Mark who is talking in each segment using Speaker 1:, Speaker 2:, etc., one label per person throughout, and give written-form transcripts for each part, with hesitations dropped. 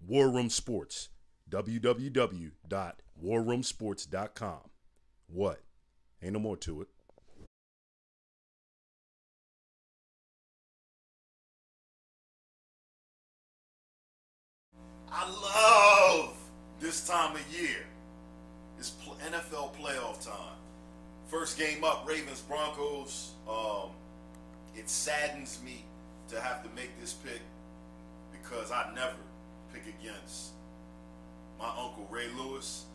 Speaker 1: War Room Sports. www.warroomsports.com. What? Ain't no more to it.
Speaker 2: I love this time of year. It's NFL playoff time. First game up, Ravens Broncos. It saddens me to have to make this pick because I never pick against my uncle Ray Lewis.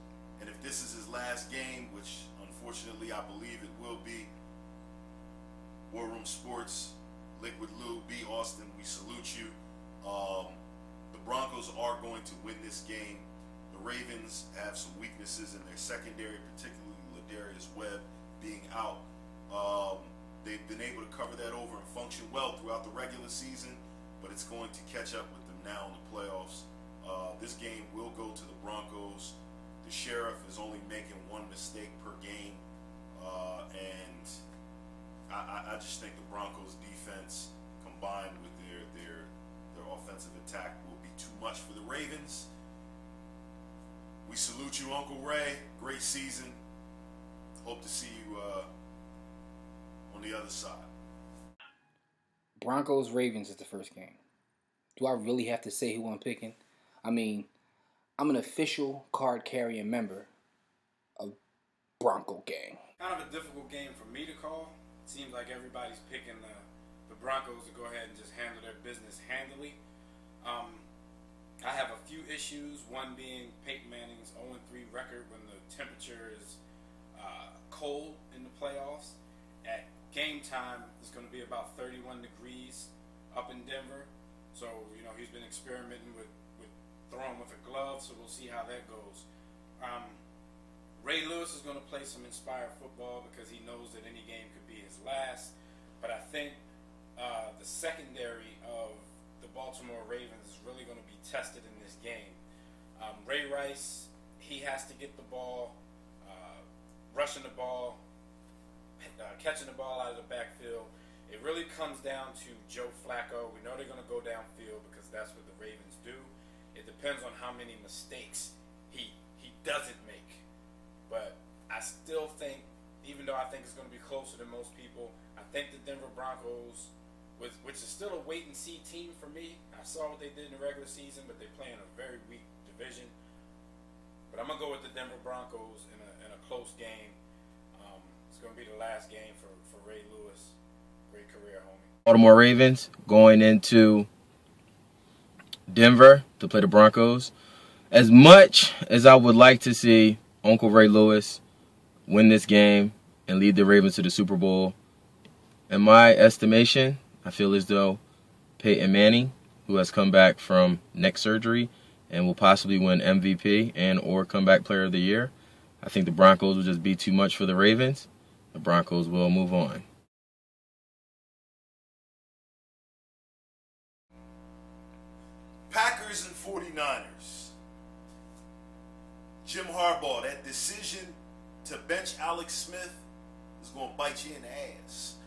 Speaker 2: And if this is his last game, which unfortunately I believe it will be, War Room Sports, Liquid Lou, B. Austin, we salute you. The Broncos are going to win this game. The Ravens have some weaknesses in their secondary, particularly Ladarius Webb being out. They've been able to cover that over and function well throughout the regular season, but it's going to catch up with them now in the playoffs. This game will go to the Broncos. The Sheriff is only making one mistake per game, and I just think the Broncos defense combined with their offensive attack will be too much for the Ravens. We salute you, Uncle Ray. Great season. Hope to see you on the other side.
Speaker 3: Broncos-Ravens is the first game. Do I really have to say who I'm picking? I mean, I'm an official card-carrying member of Bronco Gang.
Speaker 4: Kind of a difficult game for me to call. It seems like everybody's picking the Broncos to go ahead and just handle their business handily. I have a few issues, one being Peyton Manning's 0-3 record when the temperature is cold in the playoffs. At game time, it's going to be about 31 degrees up in Denver. So, he's been experimenting with throwing with a glove, so we'll see how that goes. Ray Lewis is going to play some inspired football because he knows that any game could be his last. But I think the secondary of the Baltimore Ravens is really going to be tested in this game. Ray Rice, he has to get the ball, rushing the ball, catching the ball out of the backfield. It really comes down to Joe Flacco. We know they're going to go downfield because that's what the Ravens do. It depends on how many mistakes he doesn't make. But I still think, even though I think it's going to be closer than most people, I think the Denver Broncos, which is still a wait-and-see team for me. I saw what they did in the regular season, but they play in a very weak division. But I'm going to go with the Denver Broncos in a close game. It's going to be the last game for Ray Lewis. Great career, homie.
Speaker 5: Baltimore Ravens going into Denver to play the Broncos. As much as I would like to see Uncle Ray Lewis win this game and lead the Ravens to the Super Bowl, in my estimation, I feel as though Peyton Manning, who has come back from neck surgery and will possibly win MVP and or comeback player of the year, I think the Broncos will just be too much for the Ravens. The Broncos will move on.
Speaker 2: Packers and 49ers. Jim Harbaugh, that decision to bench Alex Smith is going to bite you in the ass.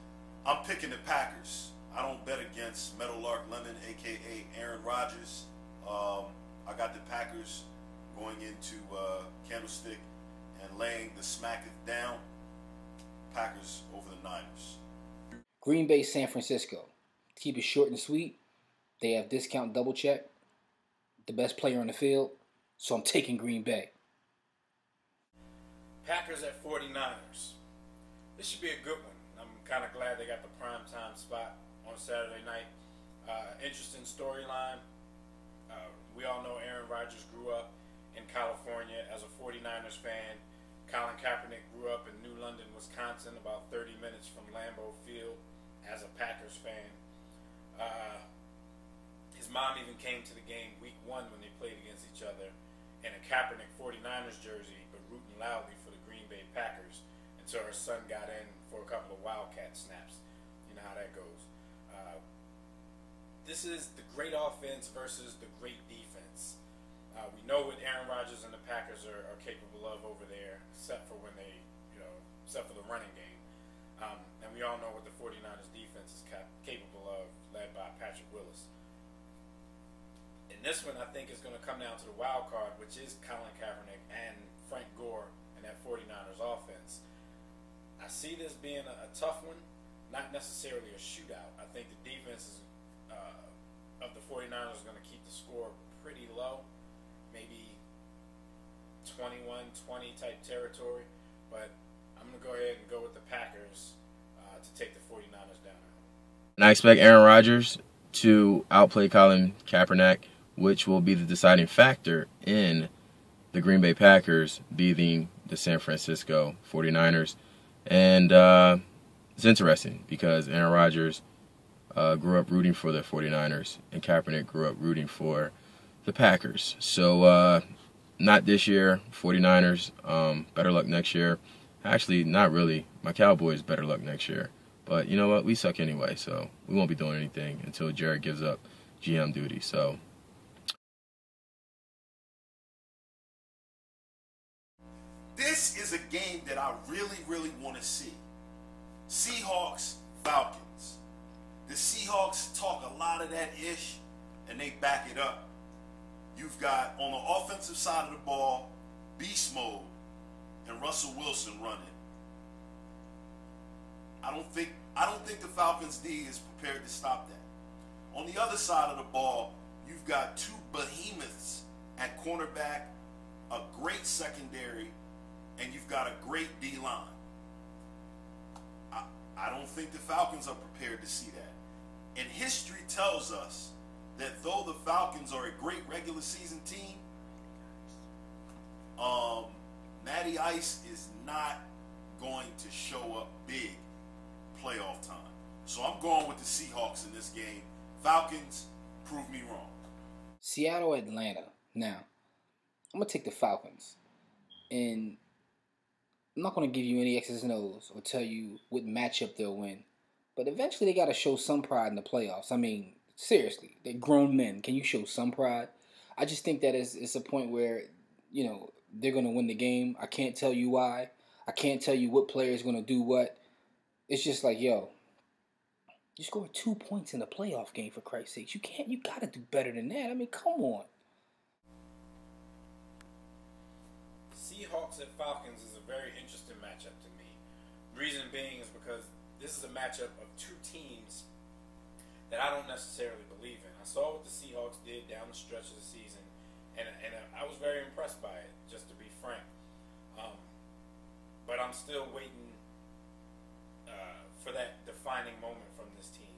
Speaker 2: I'm picking the Packers. I don't bet against Meadowlark Lemon, a.k.a. Aaron Rodgers. I got the Packers going into Candlestick and laying the smacketh down. Packers over the Niners.
Speaker 3: Green Bay, San Francisco. Keep it short and sweet. They have discount double check. The best player on the field. So I'm taking Green Bay.
Speaker 4: Packers at 49ers. This should be a good one. I'm kind of glad they got the primetime spot on Saturday night. Interesting storyline. We all know Aaron Rodgers grew up in California as a 49ers fan. Colin Kaepernick grew up in New London, Wisconsin, about 30 minutes from Lambeau Field as a Packers fan. His mom even came to the game week 1 when they played against each other in a Kaepernick 49ers jersey, but rooting loudly for the Green Bay Packers. And so her son got in for a couple of Wildcat snaps. You know how that goes. This is the great offense versus the great defense. We know what Aaron Rodgers and the Packers are capable of over there, except for when they, except for the running game. And we all know what the 49ers defense is capable of, led by Patrick Willis. In And this one, I think, is going to come down to the wild card, which is Colin Kaepernick and Frank Gore and that 49ers offense. I see this being a tough one, not necessarily a shootout. I think the defense of the 49ers is going to keep the score pretty low, maybe 21-20 type territory. But I'm going to go ahead and go with the Packers to take the 49ers down.
Speaker 5: And I expect Aaron Rodgers to outplay Colin Kaepernick, which will be the deciding factor in the Green Bay Packers beating the San Francisco 49ers. And it's interesting because Aaron Rodgers grew up rooting for the 49ers and Kaepernick grew up rooting for the Packers. So not this year, 49ers, better luck next year. Actually, not really. My Cowboys, better luck next year. But you know what? We suck anyway, so we won't be doing anything until Jared gives up GM duty. So
Speaker 2: this is a game that I really, really want to see. Seahawks, Falcons. The Seahawks talk a lot of that ish, and they back it up. You've got, on the offensive side of the ball, beast mode and Russell Wilson running. I don't think the Falcons D is prepared to stop that. On the other side of the ball, you've got two behemoths at cornerback, a great secondary, and you've got a great D-line. I don't think the Falcons are prepared to see that. And history tells us that though the Falcons are a great regular season team, Matty Ice is not going to show up big playoff time. So I'm going with the Seahawks in this game. Falcons, prove me wrong.
Speaker 3: Seattle, Atlanta. Now, I'm going to take the Falcons. And I'm not going to give you any X's and O's or tell you what matchup they'll win. But eventually they got to show some pride in the playoffs. I mean, seriously, they're grown men. Can you show some pride? I just think that it's a point where, you know, they're going to win the game. I can't tell you why. I can't tell you what player is going to do what. It's just like, yo, you scored 2 points in a playoff game, for Christ's sakes. You got to do better than that. I mean, come on.
Speaker 4: Seahawks and Falcons is a very interesting matchup to me. Reason being is because this is a matchup of two teams that I don't necessarily believe in. I saw what the Seahawks did down the stretch of the season, and I was very impressed by it, just to be frank. But I'm still waiting for that defining moment from this team.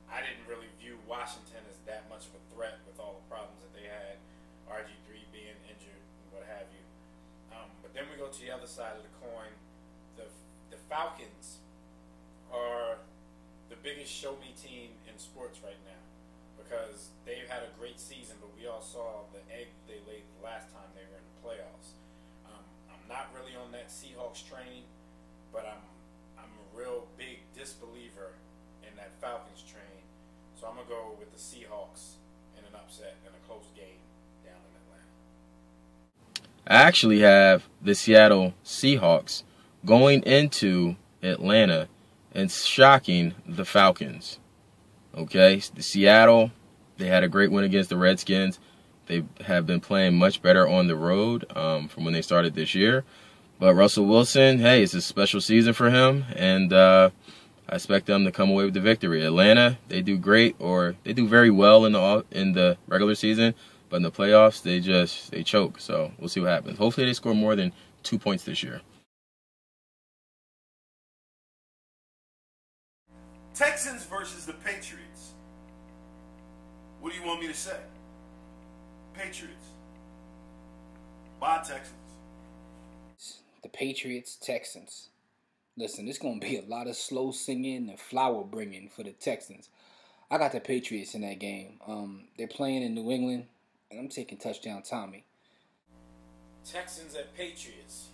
Speaker 4: I didn't really view Washington as that much of a threat with all the problems that they had, RG3 being injured and what have you. But then we go to the other side of the coin. The Falcons are the biggest show-me team in sports right now because they've had a great season, but we all saw the egg they laid the last time they were in the playoffs. I'm not really on that Seahawks train, but I'm a real big disbeliever in that Falcons train. So I'm going to go with the Seahawks in an upset and a close game down in Atlanta.
Speaker 5: I actually have the Seattle Seahawks going into Atlanta and shocking the Falcons. Okay, the Seattle, they had a great win against the Redskins. They have been playing much better on the road from when they started this year. But Russell Wilson, hey, it's a special season for him, and I expect them to come away with the victory. Atlanta, they do great, or they do very well in the regular season, but in the playoffs, they choke. So we'll see what happens. Hopefully they score more than 2 points this year.
Speaker 2: Texans versus the Patriots. What do you want me to say? Patriots. Bye, Texans.
Speaker 3: The Patriots, Texans. Listen, it's going to be a lot of slow singing and flower bringing for the Texans. I got the Patriots in that game. They're playing in New England, and I'm taking touchdown Tommy.
Speaker 4: Texans at Patriots.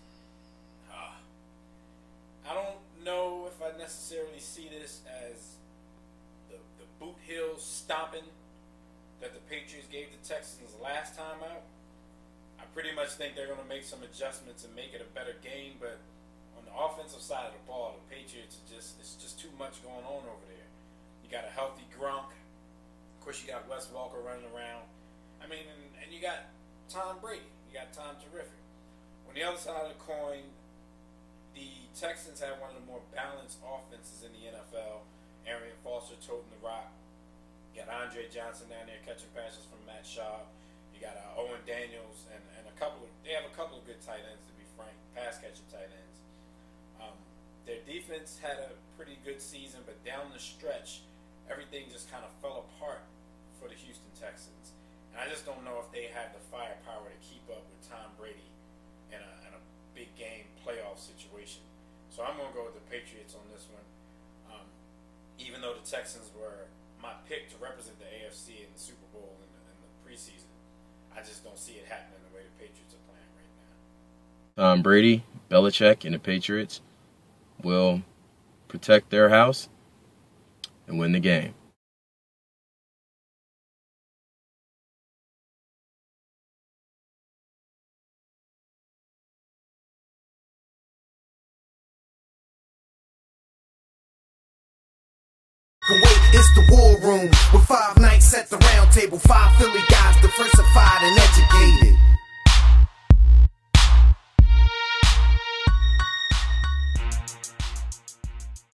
Speaker 4: I don't know if I necessarily see this as the boot heel stomping that the Patriots gave the Texans last time out. I pretty much think they're going to make some adjustments and make it a better game, but on the offensive side of the ball, the Patriots it's just too much going on over there. You got a healthy Gronk, Of course, you got Wes Walker running around. I mean, and you got Tom Brady. You got Tom Terrific. On the other side of the coin, the Texans have one of the more balanced offenses in the NFL. Arian Foster toting the rock. You got Andre Johnson down there catching passes from Matt Schaub. You got Owen Daniels and they have a couple of good tight ends, to be frank, pass catching tight ends. Their defense had a pretty good season, but down the stretch, everything just kind of fell apart for the Houston Texans. And I just don't know if they have the firepower to keep up with Tom Brady in a big game playoff situation. So I'm going to go with the Patriots on this one. Even though the Texans were my pick to represent the AFC in the Super Bowl in the preseason, I just don't see it happening the way the Patriots are playing right now.
Speaker 5: Tom Brady, Belichick, and the Patriots will protect their house and win the game.
Speaker 6: It's the war room with 5 nights at the round table. 5 Philly guys diversified and educated.